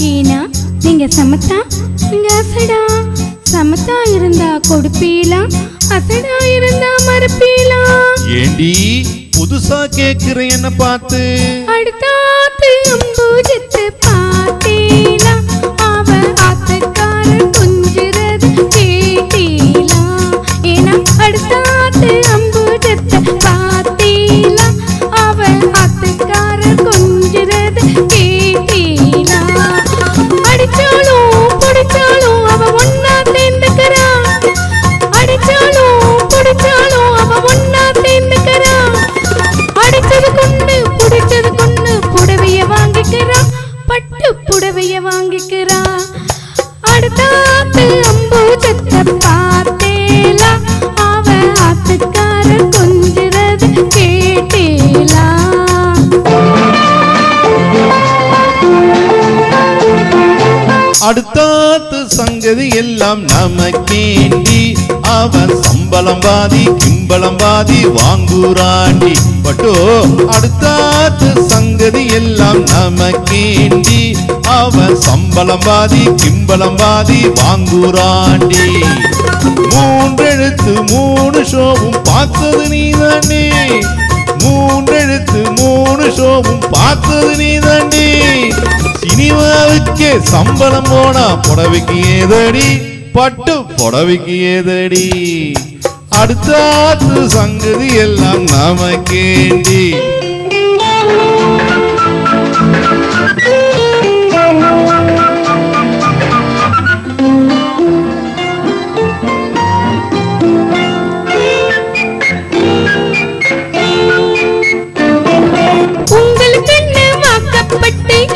ஏனா நீங்க சமத்தா நீங்க அசடா, சமத்தா இருந்தா கொடுப்பீலா, அசடா இருந்தா மறுப்பீலா. ஏண்டி புதுசா கேக்குற என்ன பார்த்து? அடுத்தாத்து அம்பூஜத்து பாத்தீலா, அவ ஆத்துக்கார கொஞ்சிறது கேட்டீலா. ஏனா அடுத்தாத்து அம்பூஜத்து பாத்தீலா, அவ ஆத்துக்கார கொஞ்சிறது கேட்டீலா. அடிச்சாலும் பிடிச்சாலும் அவ ஒன்னா சேர்ந்துக்கிறா, அடிச்சாலும் பிடிச்சாலும் அவ ஒன்னா சேர்ந்துக்கிறா. அடிச்சது கொண்டு பிடிச்சது கொண்டு புடவைய வாங்கிக்கிறா, பட்டு புடவைய வாங்கிக்கிறா. அடுத்தாத்து அம்பூஜத்தை பார்த்தேலா, அவ ஆத்துக்கார கொஞ்சிறது கேட்டேலா. அடுத்தாத்து சங்கதி எல்லாம் நமக்கேண்டி, அவன் சம்பளம் பாதி கிம்பளம் பாதி வாங்குறாண்டி. பட்டோ அடுத்தாத்து சங்கதி எல்லாம் நமக்கேண்டி, அவன் சம்பளம் பாதி கிம்பளம் பாதி வாங்குறாண்டி. மூன்றெழுத்து மூணு ஷோவும் பார்த்தது நீதாண்டி, மூன்றெழுத்து மூணு ஷோவும் பார்த்தது நீதாண்டி. சினிமாவுக்கே சம்பளம் போனா புடவைக்கு ஏதடி, பட்டு புடவைக்கு ஏதடி. அடுத்தாத்து சங்கதி எல்லாம் நமக்கேண்டி.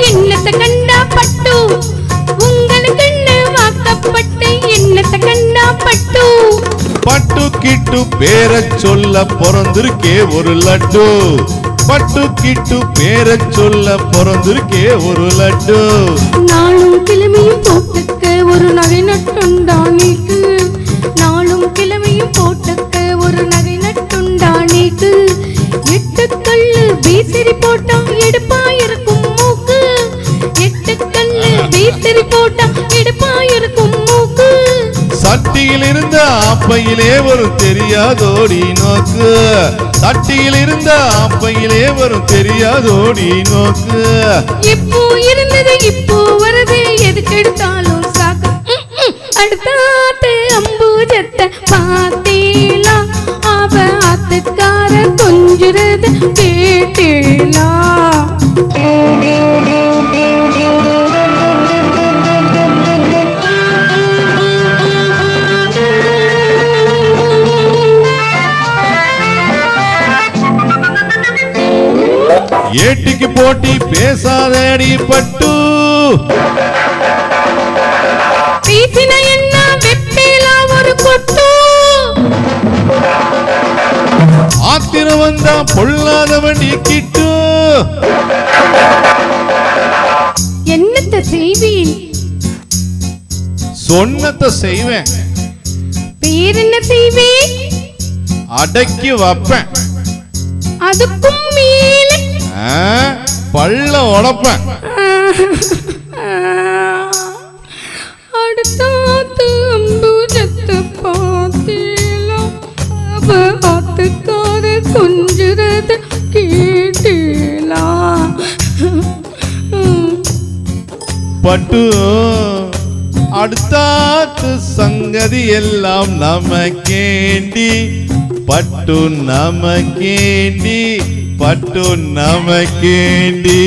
என்னத்த கண்டா பட்டு, உங்களுக்கு வாக்கப்பட்டு என்னத்த கண்டா பட்டு. பட்டு கிட்டு பேர சொல்ல பிறந்திருக்கே ஒரு லட்டு, பட்டு கிட்டு பேர சொல்ல பிறந்திருக்கே ஒரு லட்டு. நாளும் கிழமையும் போட்டுக்க ஒரு நகை நட்டுண்டானிக்கு, நாளும் கிழமையும் போட்டுக்க ஒரு நகை நட்டுண்டானிக்கு. எட்டு கல்லு வீசிரி போட்டா எடுப்பா இருக்கும் மூக்கு, எட்டு கல்லு வீசிரி போட்டா எடுப்பா இருக்கும் மூக்கு. சட்டியில் இருந்த ஆப்பையிலே வரும் தெரியாதோடி நோக்கு, சட்டியில் இருந்த ஆப்பையிலே வரும் தெரியாதோடி நோக்கு. இப்போ இருந்தது இப்போ வருது எதுக்கு எடுத்தாலும் சாக்கு. அடுத்தாத்து அம்பூஜத்தை பார்த்தீலா, அவ ஆத்துக்கார கொஞ்சிறது கேட்டீலா. ஏட்டிக்கு போட்டி பேசாதடி பட்டு, பேசின என்ன வெப்பேலா ஒரு கொட்டு. ஆத்திரம் வந்தா பொல்லாதவண்டி கிட்டு. என்னத்த செய்வீன்? சொன்னத செய்வேன். பேர் என்ன செய்வேன்? அடக்கி வைப்பேன். அதுக்கும் மேல பள்ள உடப்பேன். அடுத்தாத்து அம்பூஜத்தை பார்த்தீலா, அவ ஆத்துக்கார கொஞ்சிறது கேட்டீலா. பட்டு அடுத்தாத்து சங்கதி எல்லாம் நமக்கேண்டி, பட்டு நமக்கேண்டி, பட்டு நமக்கேண்டி.